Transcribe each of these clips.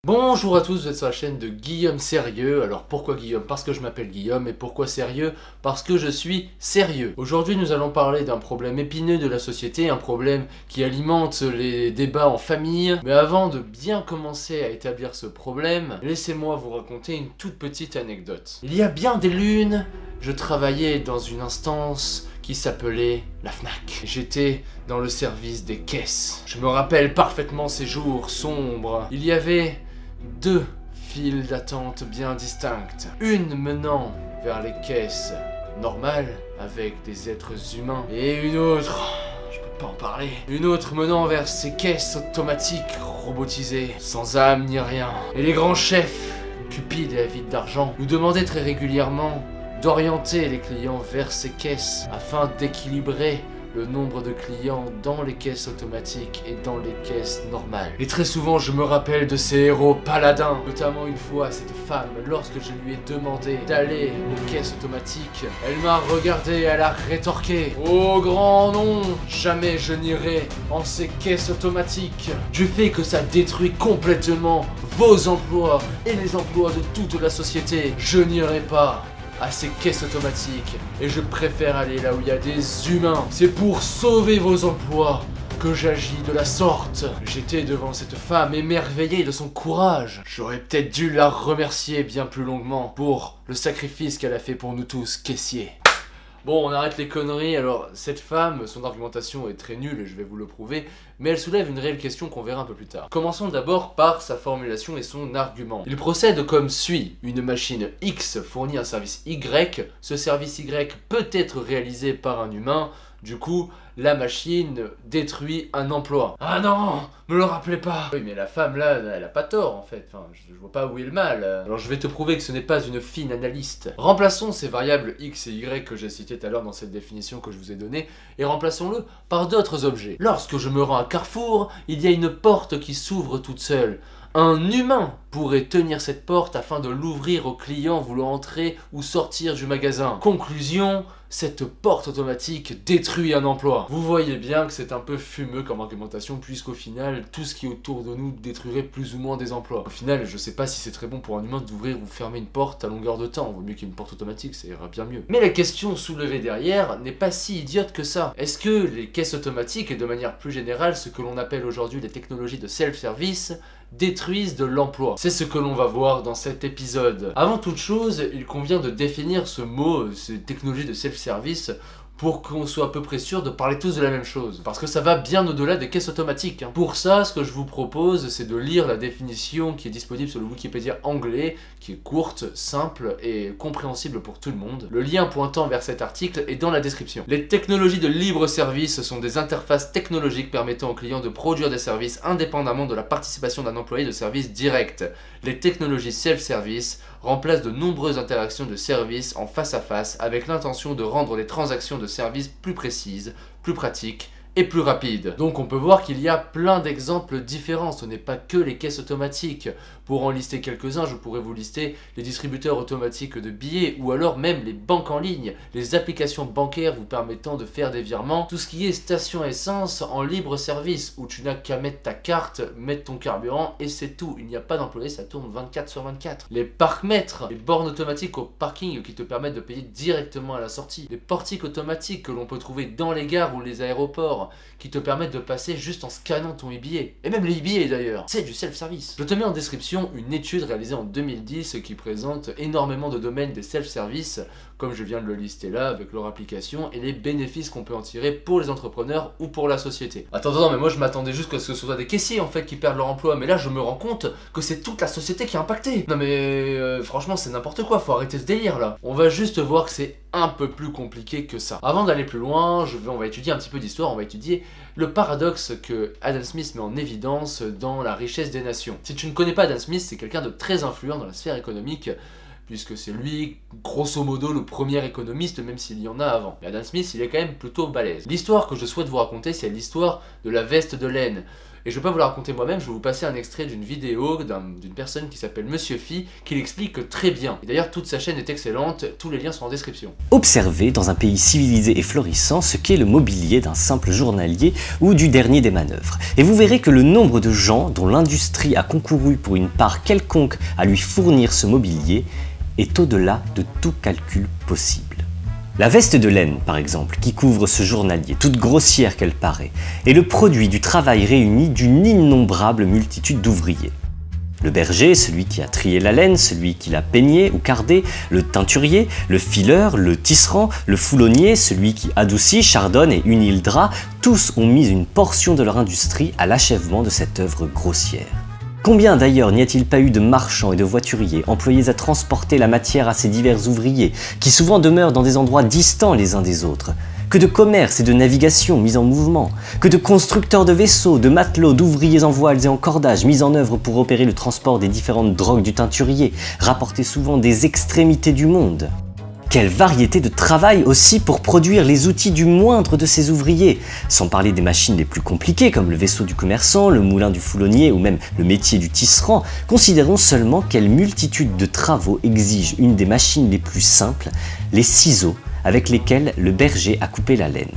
Bonjour à tous, vous êtes sur la chaîne de Guillaume Sérieux. Alors pourquoi Guillaume? Parce que je m'appelle Guillaume. Et pourquoi sérieux? Parce que je suis sérieux. Aujourd'hui nous allons parler d'un problème épineux de la société, un problème qui alimente les débats en famille. Mais avant de bien commencer à établir ce problème, laissez-moi vous raconter une toute petite anecdote. Il y a bien des lunes, je travaillais dans une instance qui s'appelait la FNAC. J'étais dans le service des caisses. Je me rappelle parfaitement ces jours sombres. Il y avait deux files d'attente bien distinctes. Une menant vers les caisses normales, avec des êtres humains, et une autre... je peux pas en parler. Une autre menant vers ces caisses automatiques robotisées, sans âme ni rien. Et les grands chefs, cupides et avides d'argent, nous demandaient très régulièrement d'orienter les clients vers ces caisses afin d'équilibrer le nombre de clients dans les caisses automatiques et dans les caisses normales. Et très souvent, je me rappelle de ces héros paladins. Notamment une fois, cette femme, lorsque je lui ai demandé d'aller aux caisses automatiques, elle m'a regardé et elle a rétorqué: "Oh grand non, jamais je n'irai en ces caisses automatiques. Du fait que ça détruit complètement vos emplois et les emplois de toute la société, je n'irai pas à ces caisses automatiques et je préfère aller là où il y a des humains. C'est pour sauver vos emplois que j'agis de la sorte." J'étais devant cette femme émerveillée de son courage. J'aurais peut-être dû la remercier bien plus longuement pour le sacrifice qu'elle a fait pour nous tous, caissiers. Bon, on arrête les conneries. Alors, cette femme, son argumentation est très nulle et je vais vous le prouver, mais elle soulève une réelle question qu'on verra un peu plus tard. Commençons d'abord par sa formulation et son argument. Il procède comme suit: une machine X fournit un service Y, ce service Y peut être réalisé par un humain, du coup, la machine détruit un emploi. Ah non, me le rappelez pas. Oui, mais la femme là, elle a pas tort en fait. Enfin, je vois pas où est le mal. Alors je vais te prouver que ce n'est pas une fine analyste. Remplaçons ces variables X et Y que j'ai citées tout à l'heure dans cette définition que je vous ai donnée, et remplaçons-le par d'autres objets. Lorsque je me rends à Carrefour, il y a une porte qui s'ouvre toute seule. Un humain pourrait tenir cette porte afin de l'ouvrir aux clients voulant entrer ou sortir du magasin. Conclusion, cette porte automatique détruit un emploi. Vous voyez bien que c'est un peu fumeux comme argumentation, puisqu'au final, tout ce qui est autour de nous détruirait plus ou moins des emplois. Au final, je sais pas si c'est très bon pour un humain d'ouvrir ou fermer une porte à longueur de temps. Vaut mieux qu'il y ait une porte automatique, ça ira bien mieux. Mais la question soulevée derrière n'est pas si idiote que ça. Est-ce que les caisses automatiques, et de manière plus générale, ce que l'on appelle aujourd'hui les technologies de self-service, détruisent de l'emploi? C'est ce que l'on va voir dans cet épisode. Avant toute chose, il convient de définir ce mot, ces technologies de self-service, pour qu'on soit à peu près sûr de parler tous de la même chose. Parce que ça va bien au-delà des caisses automatiques. Pour ça, ce que je vous propose, c'est de lire la définition qui est disponible sur le Wikipédia anglais, qui est courte, simple et compréhensible pour tout le monde. Le lien pointant vers cet article est dans la description. Les technologies de libre service sont des interfaces technologiques permettant aux clients de produire des services indépendamment de la participation d'un employé de service direct. Les technologies self-service remplacent de nombreuses interactions de services en face à face avec l'intention de rendre les transactions de services plus précises, plus pratiques et plus rapides. Donc on peut voir qu'il y a plein d'exemples différents, ce n'est pas que les caisses automatiques. Pour en lister quelques-uns, je pourrais vous lister les distributeurs automatiques de billets ou alors même les banques en ligne, les applications bancaires vous permettant de faire des virements, tout ce qui est station essence en libre service où tu n'as qu'à mettre ta carte, mettre ton carburant et c'est tout. Il n'y a pas d'employé, ça tourne 24/24. Les parcs-mètres, les bornes automatiques au parking qui te permettent de payer directement à la sortie, les portiques automatiques que l'on peut trouver dans les gares ou les aéroports qui te permettent de passer juste en scannant ton e-billet. Et même les e-billets d'ailleurs, c'est du self-service. Je te mets en description une étude réalisée en 2010 qui présente énormément de domaines des self-service, comme je viens de le lister là, avec leur application, et les bénéfices qu'on peut en tirer pour les entrepreneurs ou pour la société. Attends, mais moi je m'attendais juste que ce soit des caissiers en fait qui perdent leur emploi, mais là je me rends compte que c'est toute la société qui est impactée. Non mais franchement c'est n'importe quoi, faut arrêter ce délire là. On va juste voir que c'est un peu plus compliqué que ça. Avant d'aller plus loin, on va étudier un petit peu d'histoire, on va étudier le paradoxe que Adam Smith met en évidence dans La richesse des nations. Si tu ne connais pas Adam Smith, c'est quelqu'un de très influent dans la sphère économique, puisque c'est lui, grosso modo, le premier économiste, même s'il y en a avant. Mais Adam Smith, il est quand même plutôt balèze. L'histoire que je souhaite vous raconter, c'est l'histoire de la veste de laine. Et je vais pas vous la raconter moi-même, je vais vous passer un extrait d'une vidéo d'une personne qui s'appelle Monsieur Phi, qui l'explique très bien. Et d'ailleurs, toute sa chaîne est excellente, tous les liens sont en description. Observez dans un pays civilisé et florissant ce qu'est le mobilier d'un simple journalier ou du dernier des manœuvres. Et vous verrez que le nombre de gens dont l'industrie a concouru pour une part quelconque à lui fournir ce mobilier est au-delà de tout calcul possible. La veste de laine, par exemple, qui couvre ce journalier, toute grossière qu'elle paraît, est le produit du travail réuni d'une innombrable multitude d'ouvriers. Le berger, celui qui a trié la laine, celui qui l'a peignée ou cardée, le teinturier, le fileur, le tisserand, le foulonnier, celui qui adoucit, chardonne et unit le drap, tous ont mis une portion de leur industrie à l'achèvement de cette œuvre grossière. Combien d'ailleurs n'y a-t-il pas eu de marchands et de voituriers employés à transporter la matière à ces divers ouvriers, qui souvent demeurent dans des endroits distants les uns des autres? Que de commerces et de navigation mis en mouvement, que de constructeurs de vaisseaux, de matelots, d'ouvriers en voiles et en cordages mis en œuvre pour opérer le transport des différentes drogues du teinturier, rapportées souvent des extrémités du monde. Quelle variété de travail aussi pour produire les outils du moindre de ces ouvriers, sans parler des machines les plus compliquées comme le vaisseau du commerçant, le moulin du foulonnier ou même le métier du tisserand. Considérons seulement quelle multitude de travaux exige une des machines les plus simples, les ciseaux avec lesquels le berger a coupé la laine.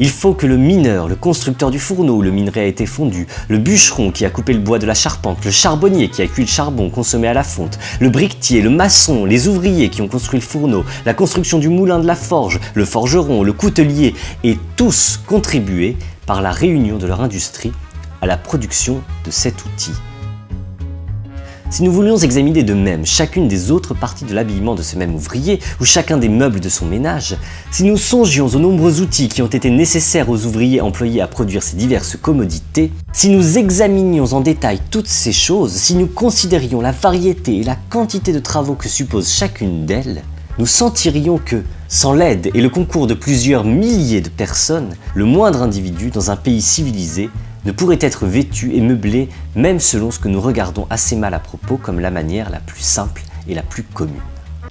Il faut que le mineur, le constructeur du fourneau où le minerai a été fondu, le bûcheron qui a coupé le bois de la charpente, le charbonnier qui a cuit le charbon consommé à la fonte, le briquetier, le maçon, les ouvriers qui ont construit le fourneau, la construction du moulin de la forge, le forgeron, le coutelier, aient tous contribué par la réunion de leur industrie à la production de cet outil. Si nous voulions examiner de même chacune des autres parties de l'habillement de ce même ouvrier, ou chacun des meubles de son ménage, si nous songions aux nombreux outils qui ont été nécessaires aux ouvriers employés à produire ces diverses commodités, si nous examinions en détail toutes ces choses, si nous considérions la variété et la quantité de travaux que suppose chacune d'elles, nous sentirions que, sans l'aide et le concours de plusieurs milliers de personnes, le moindre individu dans un pays civilisé ne pourrait être vêtu et meublé même selon ce que nous regardons assez mal à propos comme la manière la plus simple et la plus commune.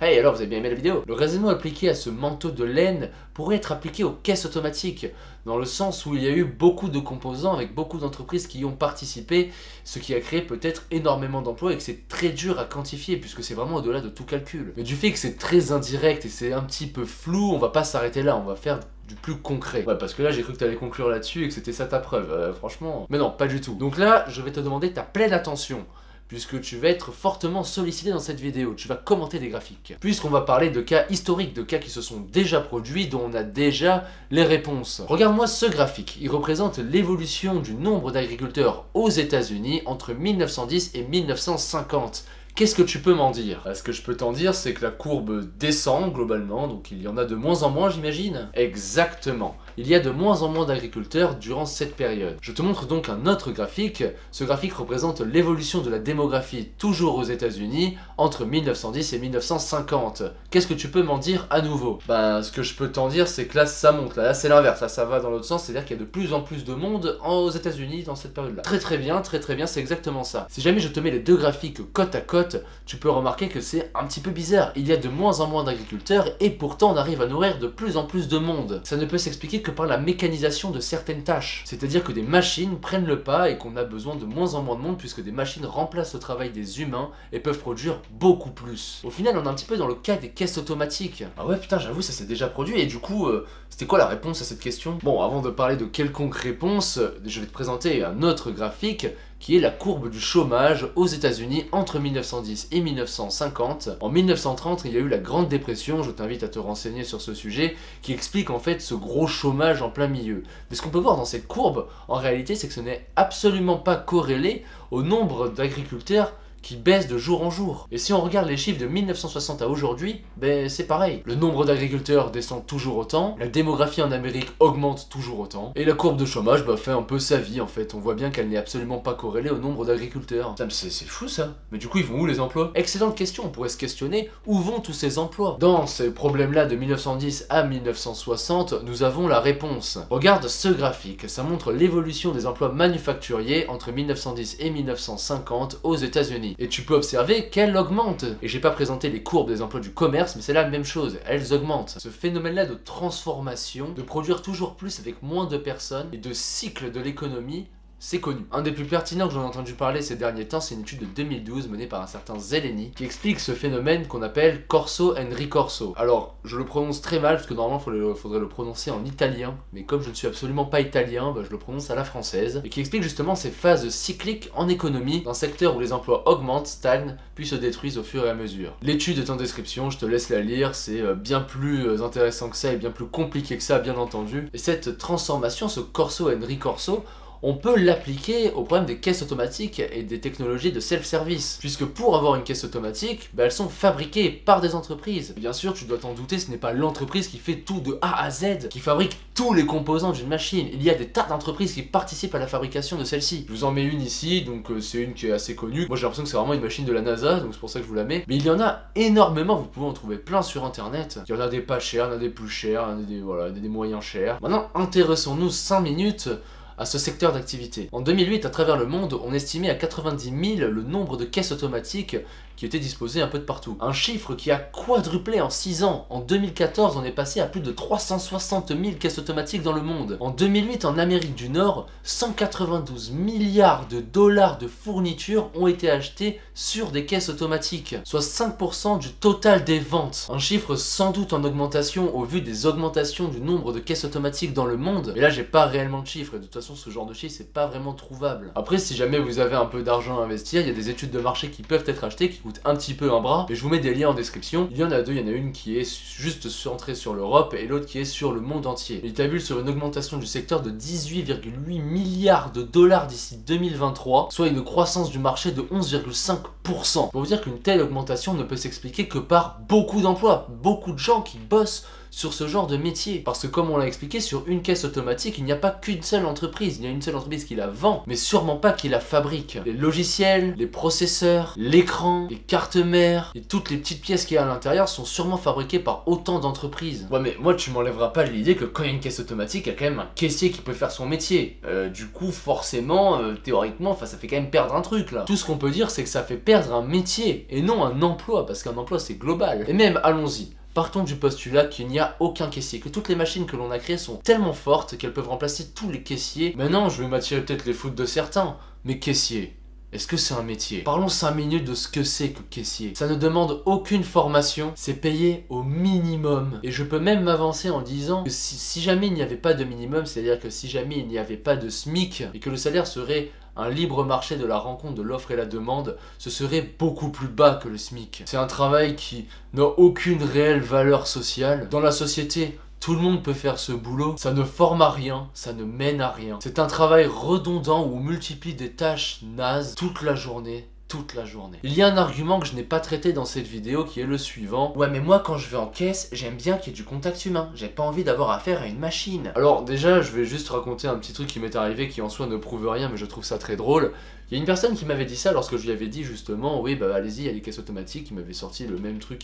Hey, alors vous avez bien aimé la vidéo? Le raisonnement appliqué à ce manteau de laine pourrait être appliqué aux caisses automatiques, dans le sens où il y a eu beaucoup de composants avec beaucoup d'entreprises qui y ont participé, ce qui a créé peut-être énormément d'emplois et que c'est très dur à quantifier puisque c'est vraiment au-delà de tout calcul. Mais du fait que c'est très indirect et c'est un petit peu flou, on va pas s'arrêter là, on va faire du plus concret. Ouais, parce que là j'ai cru que t'allais conclure là-dessus et que c'était ça ta preuve, franchement. Mais non, pas du tout. Donc là, je vais te demander ta pleine attention, puisque tu vas être fortement sollicité dans cette vidéo, tu vas commenter des graphiques. Puisqu'on va parler de cas historiques, de cas qui se sont déjà produits, dont on a déjà les réponses. Regarde-moi ce graphique, il représente l'évolution du nombre d'agriculteurs aux États-Unis entre 1910 et 1950. Qu'est-ce que tu peux m'en dire? Ce que je peux t'en dire, c'est que la courbe descend globalement, donc il y en a de moins en moins, j'imagine. Exactement. Il y a de moins en moins d'agriculteurs durant cette période. Je te montre donc un autre graphique. Ce graphique représente l'évolution de la démographie toujours aux États-Unis entre 1910 et 1950. Qu'est-ce que tu peux m'en dire à nouveau? Ben, ce que je peux t'en dire, c'est que là, ça monte. Là c'est l'inverse. Là, ça va dans l'autre sens. C'est-à-dire qu'il y a de plus en plus de monde aux États-Unis dans cette période-là. Très bien, c'est exactement ça. Si jamais je te mets les deux graphiques côte à côte, tu peux remarquer que c'est un petit peu bizarre. Il y a de moins en moins d'agriculteurs et pourtant on arrive à nourrir de plus en plus de monde. Ça ne peut s'expliquer que par la mécanisation de certaines tâches. C'est-à-dire que des machines prennent le pas et qu'on a besoin de moins en moins de monde puisque des machines remplacent le travail des humains et peuvent produire beaucoup plus. Au final, on est un petit peu dans le cas des caisses automatiques. Ah ouais, putain, j'avoue, ça s'est déjà produit et du coup, c'était quoi la réponse à cette question? Bon, avant de parler de quelconque réponse, je vais te présenter un autre graphique qui est la courbe du chômage aux États-Unis entre 1910 et 1950. En 1930, il y a eu la Grande Dépression, je t'invite à te renseigner sur ce sujet, qui explique en fait ce gros chômage en plein milieu. Mais ce qu'on peut voir dans cette courbe, en réalité, c'est que ce n'est absolument pas corrélé au nombre d'agriculteurs qui baisse de jour en jour. Et si on regarde les chiffres de 1960 à aujourd'hui, ben c'est pareil. Le nombre d'agriculteurs descend toujours autant, la démographie en Amérique augmente toujours autant, et la courbe de chômage fait un peu sa vie en fait. On voit bien qu'elle n'est absolument pas corrélée au nombre d'agriculteurs. C'est fou ça. Mais du coup ils vont où les emplois? Excellente question, on pourrait se questionner, où vont tous ces emplois? Dans ces problèmes-là de 1910 à 1960, nous avons la réponse. Regarde ce graphique, ça montre l'évolution des emplois manufacturiers entre 1910 et 1950 aux États-Unis. Et tu peux observer qu'elle augmente. Et j'ai pas présenté les courbes des emplois du commerce, mais c'est la même chose, elles augmentent. Ce phénomène-là de transformation, de produire toujours plus avec moins de personnes, et de cycle de l'économie, c'est connu. Un des plus pertinents que j'en ai entendu parler ces derniers temps, c'est une étude de 2012 menée par un certain Zeleny qui explique ce phénomène qu'on appelle corso and ricorso. Alors, je le prononce très mal parce que normalement il faudrait le prononcer en italien, mais comme je ne suis absolument pas italien, je le prononce à la française, et qui explique justement ces phases cycliques en économie d'un secteur où les emplois augmentent, stagnent, puis se détruisent au fur et à mesure. L'étude est en description, je te laisse la lire, c'est bien plus intéressant que ça et bien plus compliqué que ça, bien entendu. Et cette transformation, ce corso and ricorso, on peut l'appliquer au problème des caisses automatiques et des technologies de self-service. Puisque pour avoir une caisse automatique, elles sont fabriquées par des entreprises. Et bien sûr, tu dois t'en douter, ce n'est pas l'entreprise qui fait tout de A à Z, qui fabrique tous les composants d'une machine. Il y a des tas d'entreprises qui participent à la fabrication de celle-ci. Je vous en mets une ici, donc c'est une qui est assez connue. Moi j'ai l'impression que c'est vraiment une machine de la NASA, donc c'est pour ça que je vous la mets. Mais il y en a énormément, vous pouvez en trouver plein sur internet. Il y en a des pas chers, il y en a des plus chers, il y en a des moyens chers. Maintenant, intéressons-nous 5 minutes à ce secteur d'activité. En 2008, à travers le monde, on estimait à 90 000 le nombre de caisses automatiques qui étaient disposées un peu de partout. Un chiffre qui a quadruplé en 6 ans. En 2014, on est passé à plus de 360 000 caisses automatiques dans le monde. En 2008, en Amérique du Nord, 192 milliards de dollars de fournitures ont été achetés sur des caisses automatiques, soit 5% du total des ventes. Un chiffre sans doute en augmentation au vu des augmentations du nombre de caisses automatiques dans le monde. Et là, j'ai pas réellement de chiffres, et de toute façon, ce genre de chiffre, c'est pas vraiment trouvable. Après, si jamais vous avez un peu d'argent à investir, il y a des études de marché qui peuvent être achetées, qui coûtent un petit peu un bras, et je vous mets des liens en description. Il y en a deux, il y en a une qui est juste centrée sur l'Europe, et l'autre qui est sur le monde entier. Il est établi sur une augmentation du secteur de 18,8 milliards de dollars d'ici 2023, soit une croissance du marché de 11,5%. Pour vous dire qu'une telle augmentation ne peut s'expliquer que par beaucoup d'emplois, beaucoup de gens qui bossent sur ce genre de métier. Parce que comme on l'a expliqué, sur une caisse automatique, il n'y a pas qu'une seule entreprise. Il y a une seule entreprise qui la vend, mais sûrement pas qui la fabrique. Les logiciels, les processeurs, l'écran, les cartes mères et toutes les petites pièces qu'il y a à l'intérieur sont sûrement fabriquées par autant d'entreprises. Ouais, mais moi tu m'enlèveras pas l'idée que quand il y a une caisse automatique, il y a quand même un caissier qui peut faire son métier. Du coup, forcément, théoriquement, ça fait quand même perdre un truc là. Tout ce qu'on peut dire, c'est que ça fait perdre un métier et non un emploi, parce qu'un emploi c'est global. Et même, allons-y. Partons du postulat qu'il n'y a aucun caissier, que toutes les machines que l'on a créées sont tellement fortes qu'elles peuvent remplacer tous les caissiers. Maintenant, je vais m'attirer peut-être les foudres de certains, mais caissier, est-ce que c'est un métier? Parlons 5 minutes de ce que c'est que caissier. Ça ne demande aucune formation, c'est payé au minimum. Et je peux même m'avancer en disant que si jamais il n'y avait pas de minimum, c'est-à-dire que si jamais il n'y avait pas de SMIC, et que le salaire serait un libre marché de la rencontre de l'offre et la demande, ce serait beaucoup plus bas que le SMIC. C'est un travail qui n'a aucune réelle valeur sociale. Dans la société, tout le monde peut faire ce boulot, ça ne forme à rien, ça ne mène à rien. C'est un travail redondant où on multiplie des tâches nazes toute la journée. Il y a un argument que je n'ai pas traité dans cette vidéo qui est le suivant. Ouais, mais moi quand je vais en caisse, j'aime bien qu'il y ait du contact humain. J'ai pas envie d'avoir affaire à une machine. Alors déjà, je vais juste raconter un petit truc qui m'est arrivé qui en soi ne prouve rien, mais je trouve ça très drôle. Il y a une personne qui m'avait dit ça lorsque je lui avais dit justement, oui allez-y, il y a les caisses automatiques, qui m'avait sorti le même truc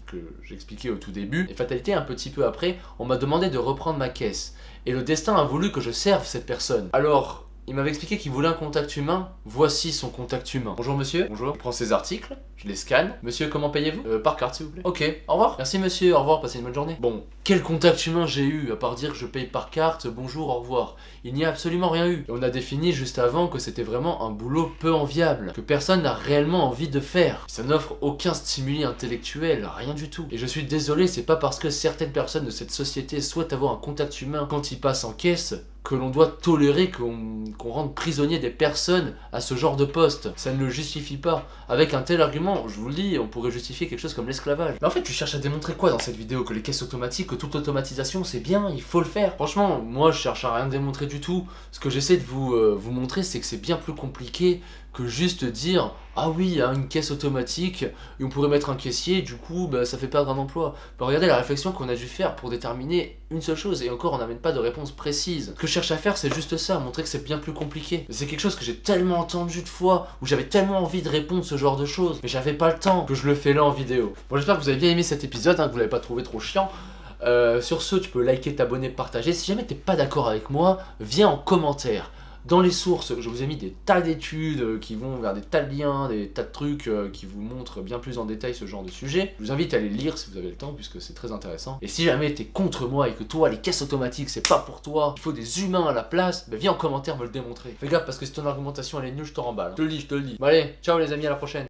que j'expliquais au tout début. Et fatalité, un petit peu après, on m'a demandé de reprendre ma caisse. Et le destin a voulu que je serve cette personne. Alors, il m'avait expliqué qu'il voulait un contact humain. Voici son contact humain. Bonjour monsieur. Bonjour. Je prends ses articles, je les scanne. Monsieur, comment payez-vous? Par carte s'il vous plaît. Ok, au revoir. Merci monsieur, au revoir, passez une bonne journée. Bon, quel contact humain j'ai eu, à part dire que je paye par carte, bonjour, au revoir. Il n'y a absolument rien eu. Et on a défini juste avant que c'était vraiment un boulot peu enviable, que personne n'a réellement envie de faire. Ça n'offre aucun stimuli intellectuel, rien du tout. Et je suis désolé, c'est pas parce que certaines personnes de cette société souhaitent avoir un contact humain quand ils passent en caisse que l'on doit tolérer qu'on rende prisonnier des personnes à ce genre de poste. Ça ne le justifie pas. Avec un tel argument, je vous le dis, on pourrait justifier quelque chose comme l'esclavage. Mais en fait, tu cherches à démontrer quoi dans cette vidéo? Que les caisses automatiques, que toute automatisation, c'est bien, il faut le faire. Franchement, moi, je cherche à rien démontrer du tout. Ce que j'essaie de vous montrer, c'est que c'est bien plus compliqué que juste dire ah oui, il y a une caisse automatique et on pourrait mettre un caissier, du coup ça fait perdre un emploi. Regardez la réflexion qu'on a dû faire pour déterminer une seule chose, et encore on n'amène pas de réponse précise. Ce que je cherche à faire, c'est juste ça, montrer que c'est bien plus compliqué. C'est quelque chose que j'ai tellement entendu de fois, où j'avais tellement envie de répondre ce genre de choses, mais j'avais pas le temps, que je le fais là en vidéo. Bon, j'espère que vous avez bien aimé cet épisode, que vous l'avez pas trouvé trop chiant. Sur ce, tu peux liker, t'abonner, partager. Si jamais t'es pas d'accord avec moi, viens en commentaire. Dans les sources, je vous ai mis des tas d'études qui vont vers des tas de liens, des tas de trucs qui vous montrent bien plus en détail ce genre de sujet. Je vous invite à les lire si vous avez le temps, puisque c'est très intéressant. Et si jamais t'es contre moi et que toi, les caisses automatiques, c'est pas pour toi, il faut des humains à la place, bah viens en commentaire me le démontrer. Fais gaffe, parce que si ton argumentation elle est nulle, je te remballe. Je te le dis. Bon allez, ciao les amis, à la prochaine.